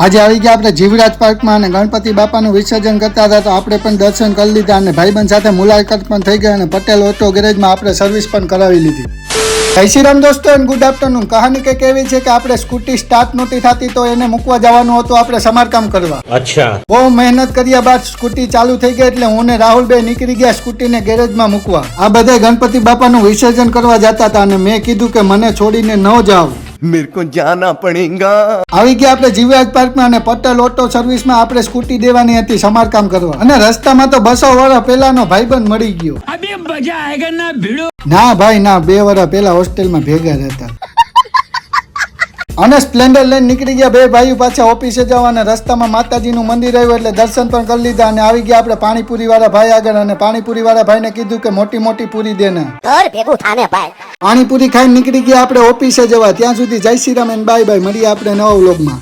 આજે આવી ગયા આપણે જીવરાજ પાર્કમાં અને ગણપતિ બાપાનું વિસર્જન કરતા હતા તો આપણે પણ દર્શન કરી લીધા અને ભાઈબંધ સાથે મુલાકાત પણ થઈ ગઈ અને પટેલ ઓટો ગેરેજમાં આપણે સર્વિસ પણ કરાવી લીધી. જય શ્રી રામ દોસ્તો એન્ડ ગુડ આફ્ટરનૂન. કહાની કંઈક એવી છે કે આપણે સ્કૂટી સ્ટાર્ટ નહોતી થતી તો એને મૂકવા જવાનું હતું આપણે સમારકામ કરવા. અચ્છા. બહુ મહેનત કર્યા બાદ સ્કૂટી ચાલુ થઈ ગઈ એટલે હું ને રાહુલભાઈ નીકળી ગયા સ્કૂટીને ગેરેજમાં મૂકવા. આ બધા ગણપતિ બાપાનું વિસર્જન કરવા જતા હતા અને મેં કીધું કે મને છોડીને ન જાવ, मेरे को जाना पड़ेगा. આવી ગયા આપણે જીવરાજ પાર્કમાં અને પટેલ ઓટો સર્વિસમાં આપણે સ્કૂટી દેવાની હતી સમારકામ કરવા અને રસ્તામાં તો 200 વર્ષ પહેલાનો ભાઈબંધ મળી ગયો. अभी मजा आएगा ना भिड़ो. ના ભાઈ ના, 2 વર્ષ પહેલા હોસ્ટેલમાં ભેગા રહેતા અને સ્પ્લેન્ડર લઈને નીકળી ગયા બે ભાઈઓ પાછા ઓફિસે જવા અને રસ્તામાં માતાજીનું મંદિર આવ્યું એટલે દર્શન પણ કરી લીધા અને આવી ગયા આપણે પાણીપુરી વાળા ભાઈ આગળ અને પાણીપુરી વાળા ભાઈને કીધું કે મોટી મોટી પૂરી દેને. પાણીપુરી ખાઈને નીકળી ગયા આપણે ઓફિસે જવા. ત્યાં સુધી જય Shri Ram and bye bye. મળીએ આપણે નવા વ્લોગમાં.